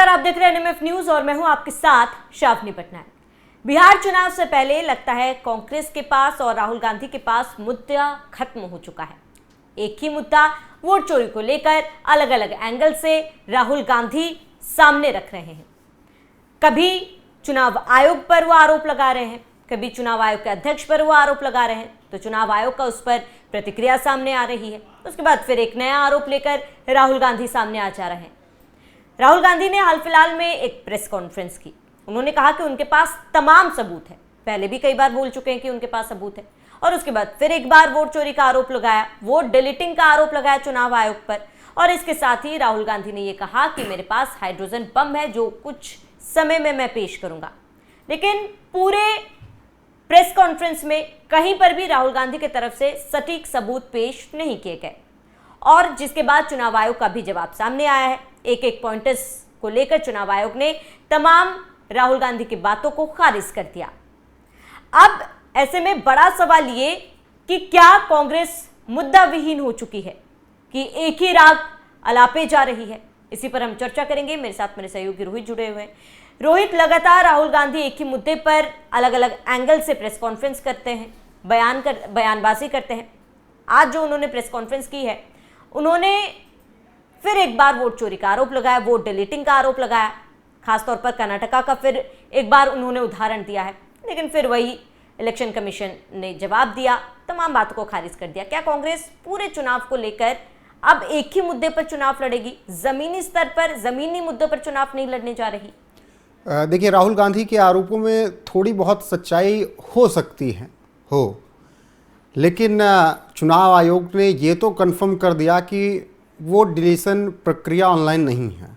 नमस्कार, आप देख रहे हैं एनएमएफ न्यूज और मैं हूं आपके साथ शावनी पटनायक। बिहार चुनाव से पहले लगता है कांग्रेस के पास और राहुल गांधी के पास मुद्दा खत्म हो चुका है। एक ही मुद्दा वोट चोरी को लेकर अलग अलग एंगल से राहुल गांधी सामने रख रहे हैं। कभी चुनाव आयोग पर वो आरोप लगा रहे हैं, कभी चुनाव आयोग के अध्यक्ष पर वो आरोप लगा रहे हैं, तो चुनाव आयोग का उस पर प्रतिक्रिया सामने आ रही है। उसके बाद फिर एक नया आरोप लेकर राहुल गांधी सामने आ जा रहे हैं। राहुल गांधी ने हाल फिलहाल में एक प्रेस कॉन्फ्रेंस की। उन्होंने कहा कि उनके पास तमाम सबूत है। पहले भी कई बार बोल चुके हैं कि उनके पास सबूत है, और उसके बाद फिर एक बार वोट चोरी का आरोप लगाया, वोट डिलीटिंग का आरोप लगाया चुनाव आयोग पर। और इसके साथ ही राहुल गांधी ने यह कहा कि मेरे पास हाइड्रोजन बम है जो कुछ समय में मैं पेश करूंगा। लेकिन पूरे प्रेस कॉन्फ्रेंस में कहीं पर भी राहुल गांधी की तरफ से सटीक सबूत पेश नहीं किए गए, और जिसके बाद चुनाव आयोग का भी जवाब सामने आया है। एक एक पॉइंटर्स को लेकर चुनाव आयोग ने तमाम राहुल गांधी की बातों को खारिज कर दिया। अब ऐसे में बड़ा सवाल ये कि क्या कांग्रेस मुद्दा विहीन हो चुकी है कि एक ही राग अलापे जा रही है। इसी पर हम चर्चा करेंगे। मेरे साथ मेरे सहयोगी रोहित जुड़े हुए हैं। रोहित, लगातार राहुल गांधी एक ही मुद्दे पर अलग अलग एंगल से प्रेस कॉन्फ्रेंस करते हैं, बयानबाजी करते हैं। आज जो उन्होंने प्रेस कॉन्फ्रेंस की है, उन्होंने फिर एक बार वोट चोरी का आरोप लगाया, वोट डिलीटिंग का आरोप लगाया, खासतौर पर कर्नाटका का फिर एक बार उन्होंने उदाहरण दिया है। लेकिन फिर वही इलेक्शन कमीशन ने जवाब दिया, तमाम बातों को खारिज कर दिया। क्या कांग्रेस पूरे चुनाव को लेकर अब एक ही मुद्दे पर चुनाव लड़ेगी? जमीनी स्तर पर, जमीनी मुद्दों पर चुनाव नहीं लड़ने जा रही? देखिए, राहुल गांधी के आरोपों में थोड़ी बहुत सच्चाई हो सकती है, लेकिन चुनाव आयोग ने ये तो कन्फर्म कर दिया कि वोट डिलीशन प्रक्रिया ऑनलाइन नहीं है।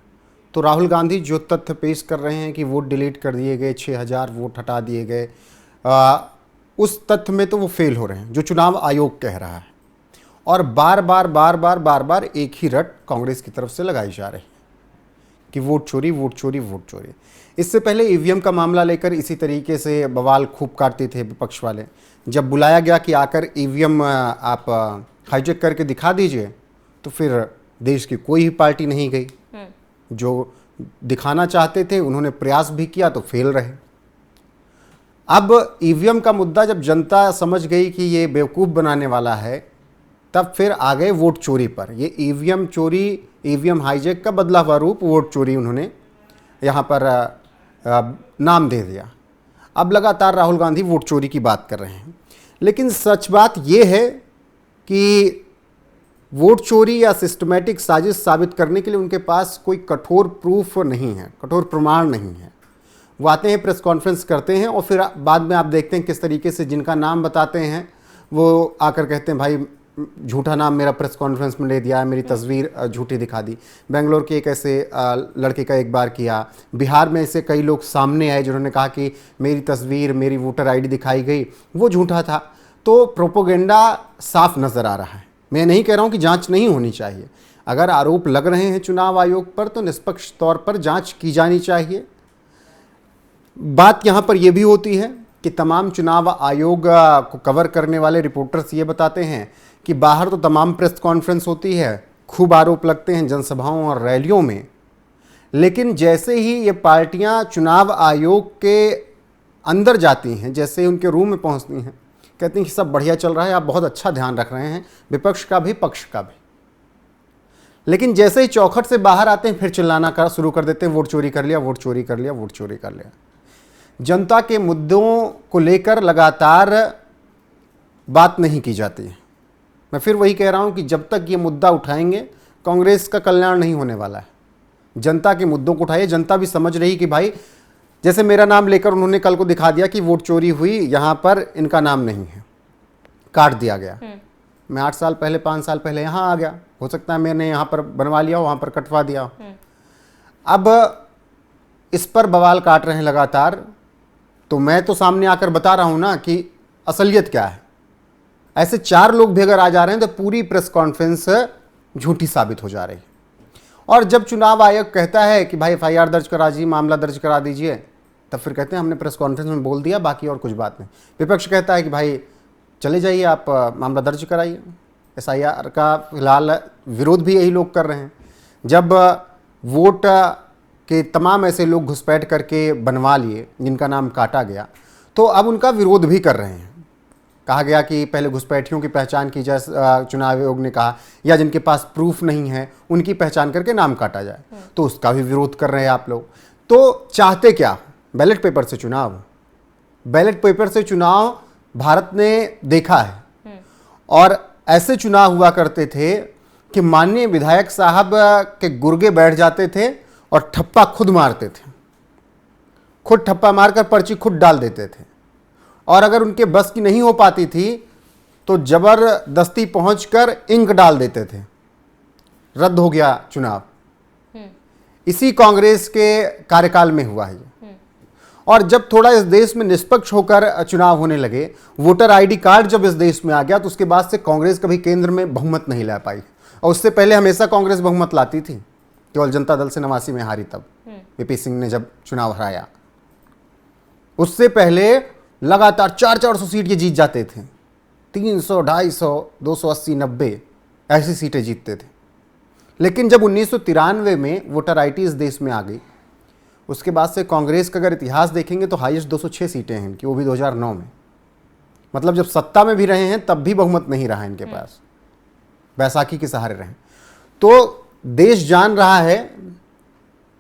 तो राहुल गांधी जो तथ्य पेश कर रहे हैं कि वोट डिलीट कर दिए गए, 6000 वोट हटा दिए गए, उस तथ्य में तो वो फेल हो रहे हैं जो चुनाव आयोग कह रहा है। और बार बार एक ही रट कांग्रेस की तरफ से लगाई जा रही है कि वोट चोरी, वोट चोरी, वोट चोरी। इससे पहले ईवीएम का मामला लेकर इसी तरीके से बवाल खूब काटते थे विपक्ष वाले। जब बुलाया गया कि आकर ईवीएम आप हाईजैक करके दिखा दीजिए, तो फिर देश की कोई ही पार्टी नहीं गई। जो दिखाना चाहते थे उन्होंने प्रयास भी किया तो फेल रहे। अब ईवीएम का मुद्दा जब जनता समझ गई कि ये बेवकूफ़ बनाने वाला है, तब फिर आ गए वोट चोरी पर। ये ईवीएम चोरी, ईवीएम हाईजैक का बदला हुआ रूप वोट चोरी उन्होंने यहाँ पर नाम दे दिया। अब लगातार राहुल गांधी वोट चोरी की बात कर रहे हैं। लेकिन सच बात ये है कि वोट चोरी या सिस्टमैटिक साजिश साबित करने के लिए उनके पास कोई कठोर प्रूफ नहीं है, कठोर प्रमाण नहीं है। वो आते हैं, प्रेस कॉन्फ्रेंस करते हैं, और फिर बाद में आप देखते हैं किस तरीके से जिनका नाम बताते हैं वो आकर कहते हैं भाई झूठा नाम मेरा प्रेस कॉन्फ्रेंस में ले दिया, मेरी तस्वीर झूठी दिखा दी। बेंगलोर के एक ऐसे लड़के का एक बार किया। बिहार में ऐसे कई लोग सामने आए जिन्होंने कहा कि मेरी तस्वीर, मेरी वोटर आईडी दिखाई गई, वो झूठा था। तो प्रोपोगेंडा साफ नज़र आ रहा है। मैं नहीं कह रहा हूं कि जांच नहीं होनी चाहिए। अगर आरोप लग रहे हैं चुनाव आयोग पर तो निष्पक्ष तौर पर जांच की जानी चाहिए। बात यहां पर यह भी होती है कि तमाम चुनाव आयोग को कवर करने वाले रिपोर्टर्स ये बताते हैं कि बाहर तो तमाम प्रेस कॉन्फ्रेंस होती है, खूब आरोप लगते हैं जनसभाओं और रैलियों में, लेकिन जैसे ही ये पार्टियां चुनाव आयोग के अंदर जाती हैं, जैसे ही उनके रूम में पहुंचती हैं, कहते हैं कि सब बढ़िया चल रहा है, आप बहुत अच्छा ध्यान रख रहे हैं, विपक्ष का भी पक्ष का भी। लेकिन जैसे ही चौखट से बाहर आते हैं फिर चिल्लाना शुरू कर देते हैं, वोट चोरी कर लिया, वोट चोरी कर लिया, वोट चोरी कर लिया। जनता के मुद्दों को लेकर लगातार बात नहीं की जाती है। मैं फिर वही कह रहा हूं कि जब तक ये मुद्दा उठाएंगे कांग्रेस का कल्याण नहीं होने वाला है। जनता के मुद्दों को उठाइए। जनता भी समझ रही कि भाई, जैसे मेरा नाम लेकर उन्होंने कल को दिखा दिया कि वोट चोरी हुई, यहाँ पर इनका नाम नहीं है, काट दिया गया। मैं 8 साल पहले, 5 साल पहले यहाँ आ गया, हो सकता है मैंने यहाँ पर बनवा लिया हो, वहाँ पर कटवा दिया हो। अब इस पर बवाल काट रहे हैं लगातार, तो मैं तो सामने आकर बता रहा हूँ ना कि असलियत क्या है। ऐसे 4 लोग भी अगर आ जा रहे हैं तो पूरी प्रेस कॉन्फ्रेंस झूठी साबित हो जा रही है। और जब चुनाव आयोग कहता है कि भाई FIR दर्ज करा दीजिए, मामला दर्ज करा दीजिए, तब फिर कहते हैं हमने प्रेस कॉन्फ्रेंस में बोल दिया, बाकी और कुछ बात नहीं। विपक्ष कहता है कि भाई चले जाइए, आप मामला दर्ज कराइए। SIR का फिलहाल विरोध भी यही लोग कर रहे हैं। जब वोट कि तमाम ऐसे लोग घुसपैठ करके बनवा लिए जिनका नाम काटा गया, तो अब उनका विरोध भी कर रहे हैं। कहा गया कि पहले घुसपैठियों की पहचान की जाए, चुनाव आयोग ने कहा, या जिनके पास प्रूफ नहीं है उनकी पहचान करके नाम काटा जाए, तो उसका भी विरोध कर रहे हैं आप लोग। तो चाहते क्या? बैलेट पेपर से चुनाव। बैलेट पेपर से चुनाव भारत ने देखा है, और ऐसे चुनाव हुआ करते थे कि माननीय विधायक साहब के गुर्गे बैठ जाते थे और ठप्पा खुद मारते थे, खुद ठप्पा मारकर पर्ची खुद डाल देते थे, और अगर उनके बस की नहीं हो पाती थी तो जबरदस्ती पहुंचकर इंक डाल देते थे, रद्द हो गया चुनाव। इसी कांग्रेस के कार्यकाल में हुआ है ये। और जब थोड़ा इस देश में निष्पक्ष होकर चुनाव होने लगे, वोटर आईडी कार्ड जब इस देश में आ गया, तो उसके बाद से कांग्रेस कभी केंद्र में बहुमत नहीं ला पाई, और उससे पहले हमेशा कांग्रेस बहुमत लाती थी, केवल जनता दल से 89 में हारी तब वीपी सिंह ने जब चुनाव हराया। उससे पहले लगातार 400 सीट ये जीत जाते थे, 300, 250, 280, 90 ऐसी सीटें जीतते थे। लेकिन जब 1993 में वोटर आईडी इस देश में आ गई, उसके बाद से कांग्रेस का अगर इतिहास देखेंगे तो हाईएस्ट 206 सीटें हैं इनकी, वो भी 2009 में। मतलब जब सत्ता में भी रहे हैं तब भी बहुमत नहीं रहा इनके पास, बैसाखी के सहारे रहे। तो देश जान रहा है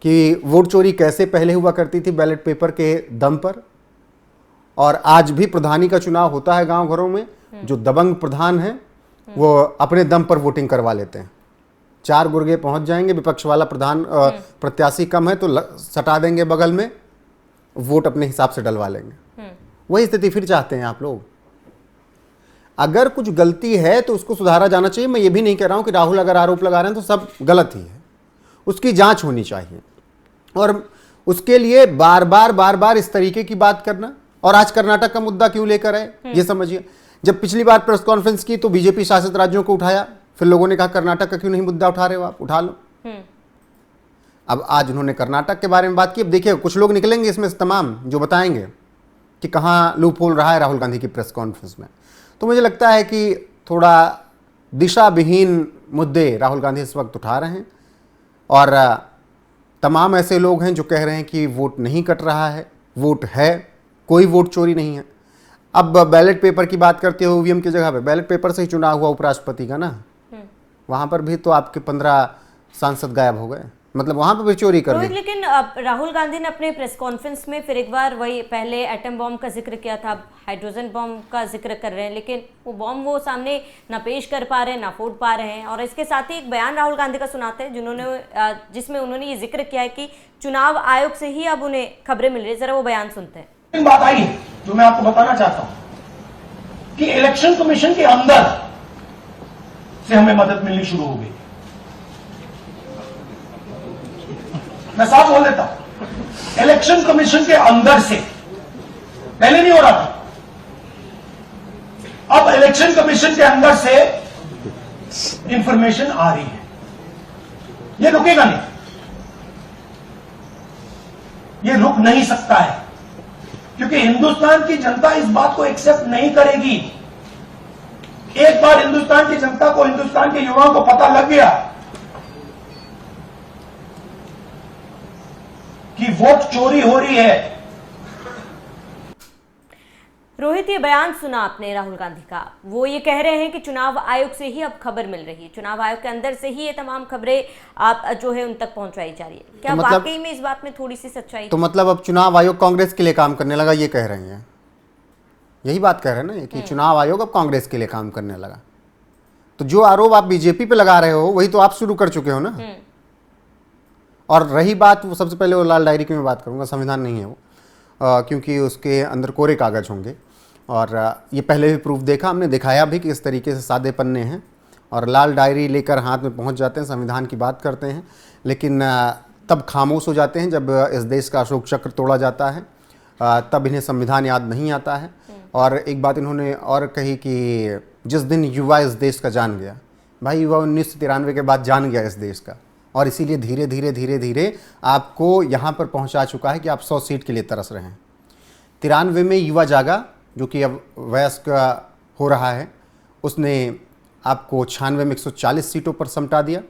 कि वोट चोरी कैसे पहले हुआ करती थी बैलेट पेपर के दम पर, और आज भी प्रधानी का चुनाव होता है गांव घरों में, जो दबंग प्रधान है वो अपने दम पर वोटिंग करवा लेते हैं। 4 गुर्गे पहुंच जाएंगे, विपक्ष वाला प्रधान प्रत्याशी कम है तो सटा देंगे बगल में, वोट अपने हिसाब से डलवा लेंगे। वही स्थिति फिर चाहते हैं आप लोग। अगर कुछ गलती है तो उसको सुधारा जाना चाहिए। मैं ये भी नहीं कह रहा हूं कि राहुल अगर आरोप लगा रहे हैं तो सब गलत ही है, उसकी जांच होनी चाहिए, और उसके लिए बार बार इस तरीके की बात करना। और आज कर्नाटक का मुद्दा क्यों लेकर आए ये समझिए। जब पिछली बार प्रेस कॉन्फ्रेंस की तो बीजेपी शासित राज्यों को उठाया, फिर लोगों ने कहा कर्नाटक का क्यों नहीं मुद्दा उठा रहे हो आप, उठा लो। अब आज उन्होंने कर्नाटक के बारे में बात की। अब देखिए कुछ लोग निकलेंगे इसमें से तमाम जो बताएंगे कि कहाँ लूप होल रहा है राहुल गांधी की प्रेस कॉन्फ्रेंस में। तो मुझे लगता है कि थोड़ा दिशा विहीन मुद्दे राहुल गांधी इस वक्त उठा रहे हैं, और तमाम ऐसे लोग हैं जो कह रहे हैं कि वोट नहीं कट रहा है, वोट है, कोई वोट चोरी नहीं है। अब बैलेट पेपर की बात करते हो, ईवीएम की जगह पे बैलेट पेपर से ही चुनाव हुआ उपराष्ट्रपति का ना, वहां पर भी तो आपके 15 सांसद गायब हो गए, मतलब वहां पर भी चोरी कर दी। लेकिन राहुल गांधी ने अपने प्रेस कॉन्फ्रेंस में फिर एक बार वही पहले एटम बॉम्ब का जिक्र किया था, अब हाइड्रोजन बॉम्ब का जिक्र कर रहे हैं, लेकिन वो बॉम्ब वो सामने ना पेश कर पा रहे हैं ना फोड़ पा रहे हैं। और इसके साथ ही एक बयान राहुल गांधी का सुनाते हैं जिसमें उन्होंने ये जिक्र किया है कि चुनाव आयोग से ही अब उन्हें खबरें मिल रही है। जरा वो बयान सुनते हैं। बात आई जो मैं आपको बताना चाहता हूं कि इलेक्शन कमीशन के अंदर से हमें मदद मिलनी शुरू हो गई। मैं साफ बोल देता हूं, इलेक्शन कमीशन के अंदर से, पहले नहीं हो रहा था, अब इलेक्शन कमीशन के अंदर से इंफॉर्मेशन आ रही है। ये रुकेगा नहीं, ये रुक नहीं सकता है, क्योंकि हिंदुस्तान की जनता इस बात को एक्सेप्ट नहीं करेगी। एक बार हिंदुस्तान की जनता को, हिंदुस्तान के युवाओं को पता लग गया कि वोट चोरी हो रही है। रोहित, ये बयान सुना आपने राहुल गांधी का, वो ये कह रहे हैं कि चुनाव आयोग से ही अब खबर मिल रही है, चुनाव आयोग के अंदर से ही ये तमाम खबरें आप जो है उन तक पहुंचाई जा रही है। क्या तो मतलब, वाकई में इस बात में थोड़ी सी सच्चाई? तो मतलब अब चुनाव आयोग कांग्रेस के लिए काम करने लगा, ये कह रहे हैं, यही बात कह रहे हैं ना कि चुनाव आयोग अब कांग्रेस के लिए काम करने लगा। तो जो आरोप आप बीजेपी पे लगा रहे हो वही तो आप शुरू कर चुके हो ना। और रही बात, वो सबसे पहले वो लाल डायरी की मैं बात करूंगा, संविधान नहीं है वो, क्योंकि उसके अंदर कोरे कागज होंगे, और ये पहले भी प्रूफ देखा हमने, दिखाया भी कि इस तरीके से सादे पन्ने हैं और लाल डायरी लेकर हाथ में पहुंच जाते हैं, संविधान की बात करते हैं, लेकिन तब खामोश हो जाते हैं जब इस देश का अशोक चक्र तोड़ा जाता है, तब इन्हें संविधान याद नहीं आता है। और एक बात इन्होंने और कही कि जिस दिन युवा इस देश का जान गया, भाई युवा 1993 के बाद जान गया इस देश का, और इसीलिए धीरे धीरे धीरे धीरे आपको यहाँ पर पहुँचा चुका है कि आप 100 सीट के लिए तरस रहे हैं। 93 में युवा जागा, जो कि अब वयस्क हो रहा है, उसने आपको 96 में 140 सीटों पर सिमटा दिया,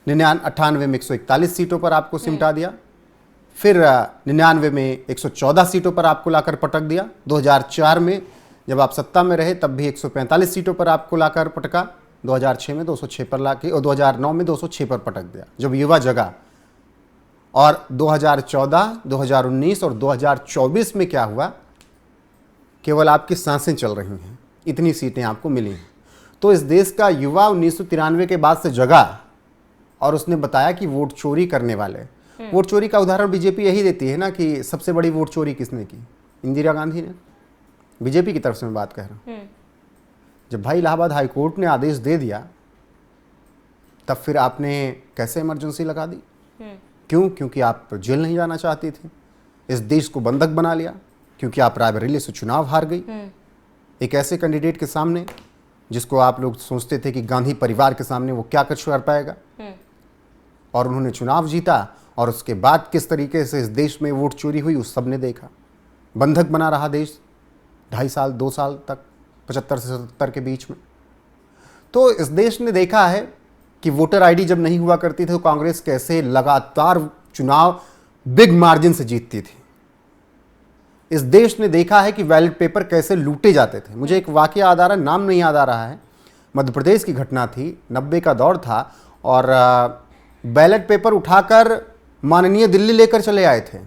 98 में 141 सीटों पर आपको सिमटा दिया, फिर 99 में 114 सीटों पर आपको लाकर पटक दिया। 2004 में जब आप सत्ता में रहे तब भी 145 सीटों पर आपको लाकर पटका। 2006 में 206 पर लाके और 2009 में 206 पर पटक दिया जब युवा जगा। और 2014, 2019 और 2024 में क्या हुआ, केवल आपकी सांसें चल रही हैं, इतनी सीटें आपको मिली हैं। तो इस देश का युवा 1993 के बाद से जगा और उसने बताया कि वोट चोरी करने वाले, वोट चोरी का उदाहरण बीजेपी यही देती है ना कि सबसे बड़ी वोट चोरी किसने की, इंदिरा गांधी ने। बीजेपी की तरफ से मैं बात कह रहा हूँ। जब भाई इलाहाबाद हाई कोर्ट ने आदेश दे दिया तब फिर आपने कैसे इमरजेंसी लगा दी? क्यों? क्योंकि आप जेल नहीं जाना चाहती थी। इस देश को बंधक बना लिया क्योंकि आप रायबरेली से चुनाव हार गई एक ऐसे कैंडिडेट के सामने जिसको आप लोग सोचते थे कि गांधी परिवार के सामने वो क्या कुछ कर पाएगा। और उन्होंने चुनाव जीता और उसके बाद किस तरीके से इस देश में वोट चोरी हुई उस सब ने देखा। बंधक बना रहा देश 2.5 साल 2 साल तक, 75 से 77 के बीच में। तो इस देश ने देखा है कि वोटर आईडी जब नहीं हुआ करती थी तो कांग्रेस कैसे लगातार चुनाव बिग मार्जिन से जीतती थी। इस देश ने देखा है कि बैलेट पेपर कैसे लूटे जाते थे। मुझे एक वाकया याद आ रहा है, नाम नहीं याद आ रहा है, मध्य प्रदेश की घटना थी, 90 का दौर था और बैलेट पेपर उठाकर माननीय दिल्ली लेकर चले आए थे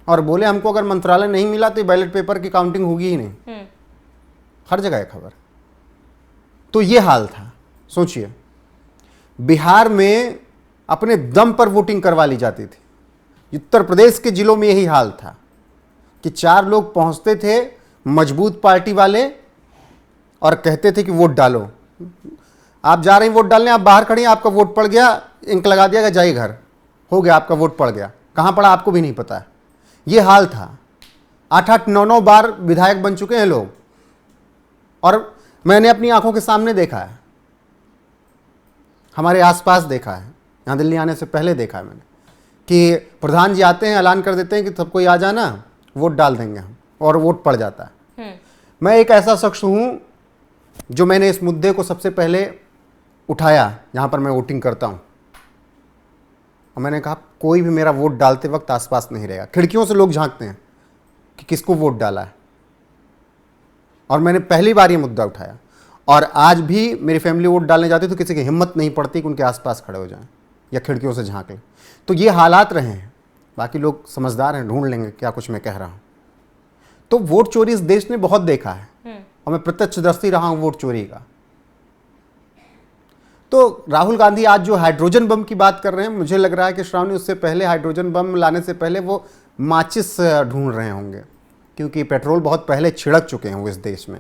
और बोले हमको अगर मंत्रालय नहीं मिला तो बैलेट पेपर की काउंटिंग होगी ही नहीं। हर जगह है खबर। तो ये हाल था। सोचिए, बिहार में अपने दम पर वोटिंग करवा ली जाती थी। उत्तर प्रदेश के जिलों में यही हाल था कि 4 लोग पहुंचते थे मजबूत पार्टी वाले और कहते थे कि वोट डालो। आप जा रहे हैं वोट डालने, आप बाहर खड़ी हैं, आपका वोट पड़ गया, इंक लगा दिया, जाइए घर, हो गया, आपका वोट पड़ गया। कहां पड़ा आपको भी नहीं पता है। ये हाल था। 8-8, 9-9 बार विधायक बन चुके हैं लोग और मैंने अपनी आंखों के सामने देखा है, हमारे आसपास देखा है, यहाँ दिल्ली आने से पहले देखा है मैंने कि प्रधान जी आते हैं, ऐलान कर देते हैं कि सबको आ जाना, वोट डाल देंगे हम, और वोट पड़ जाता है। मैं एक ऐसा शख्स हूँ जो मैंने इस मुद्दे को सबसे पहले उठाया जहाँ पर मैं वोटिंग करता हूँ और मैंने कहा कोई भी मेरा वोट डालते वक्त आसपास नहीं रहेगा। खिड़कियों से लोग झांकते हैं कि किसको वोट डाला है और मैंने पहली बार ये मुद्दा उठाया। और आज भी मेरी फैमिली वोट डालने जाती तो किसी की हिम्मत नहीं पड़ती कि उनके आसपास खड़े हो जाएं या खिड़कियों से झांक लें। तो ये हालात रहे हैं। बाकी लोग समझदार हैं, ढूंढ लेंगे क्या कुछ मैं कह रहा हूँ। तो वोट चोरी इस देश ने बहुत देखा है और मैं प्रत्यक्षदर्शी रहा हूँ वोट चोरी का। तो राहुल गांधी आज जो हाइड्रोजन बम की बात कर रहे हैं, मुझे लग रहा है कि श्रावणी उससे पहले हाइड्रोजन बम लाने से पहले वो माचिस ढूंढ रहे होंगे क्योंकि पेट्रोल बहुत पहले छिड़क चुके हैं वो इस देश में।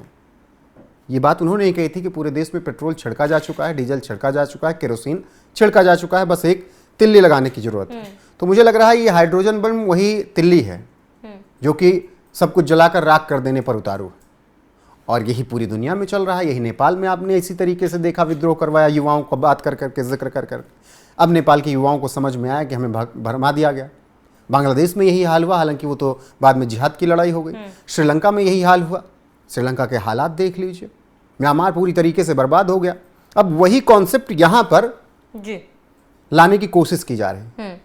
ये बात उन्होंने ही कही थी कि पूरे देश में पेट्रोल छिड़का जा चुका है, डीजल छिड़का जा चुका है, केरोसिन छिड़का जा चुका है, बस एक तिल्ली लगाने की जरूरत है। तो मुझे लग रहा है ये हाइड्रोजन बम वही तिल्ली है जो कि सब कुछ जलाकर राख कर देने पर उतारू है। और यही पूरी दुनिया में चल रहा है। यही नेपाल में आपने इसी तरीके से देखा, विद्रोह करवाया युवाओं को बात कर करके, जिक्र कर कर। अब नेपाल के युवाओं को समझ में आया कि हमें भरमा दिया गया। बांग्लादेश में यही हाल हुआ, हालांकि वो तो बाद में जिहाद की लड़ाई हो गई। श्रीलंका में यही हाल हुआ। श्रीलंका के हालात देख लीजिए, म्यांमार पूरी तरीके से बर्बाद हो गया। अब वही कॉन्सेप्ट यहाँ पर लाने की कोशिश की जा रही है।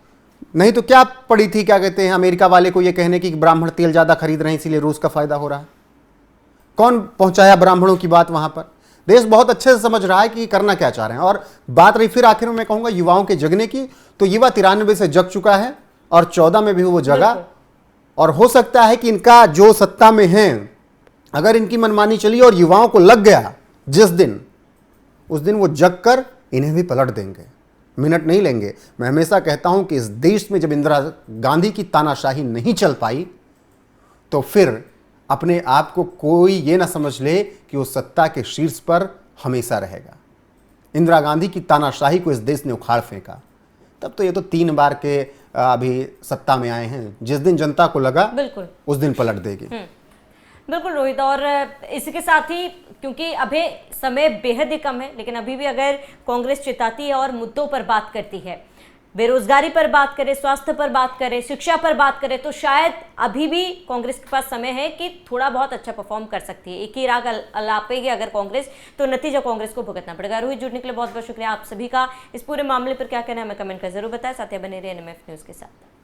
नहीं तो क्या पड़ी थी, क्या कहते हैं, अमेरिका वाले को ये कहने की कि ब्राह्मण तेल ज्यादा खरीद रहे हैं इसीलिए रूस का फायदा हो रहा है। कौन पहुंचाया ब्राह्मणों की बात वहां पर? देश बहुत अच्छे से समझ रहा है कि करना क्या चाह रहे हैं। और बात रही फिर आखिर में मैं कहूंगा युवाओं के जगने की, तो युवा 93 से जग चुका है और 14 में भी वो जगा। और हो सकता है कि इनका जो सत्ता में है, अगर इनकी मनमानी चली और युवाओं को लग गया जिस दिन, उस दिन वो जग कर इन्हें भी पलट देंगे, मिनट नहीं लेंगे। मैं हमेशा कहता हूं कि इस देश में जब इंदिरा गांधी की तानाशाही नहीं चल पाई तो फिर अपने आप को कोई ये ना समझ ले कि वो सत्ता के शीर्ष पर हमेशा रहेगा। इंदिरा गांधी की तानाशाही को इस देश ने उखाड़ फेंका। तब तो ये तो 3 बार के अभी सत्ता में आए हैं। जिस दिन जनता को लगा बिल्कुल उस दिन पलट देगी। बिल्कुल रोहित, और इसके साथ ही क्योंकि अभी समय बेहद ही कम है, लेकिन अभी भी अगर कांग्रेस चिताती है और मुद्दों पर बात करती है, बेरोजगारी पर बात करें, स्वास्थ्य पर बात करें, शिक्षा पर बात करें, तो शायद अभी भी कांग्रेस के पास समय है कि थोड़ा बहुत अच्छा परफॉर्म कर सकती है। एक ही राग अलापेगी अगर कांग्रेस, तो नतीजा कांग्रेस को भुगतना पड़ेगा। रोहित, जुड़ने के लिए बहुत बहुत शुक्रिया आप सभी का। इस पूरे मामले पर क्या कहना है हमें कमेंट कर जरूर बताएं। साथ ही बने रहिए NMF न्यूज़ के साथ।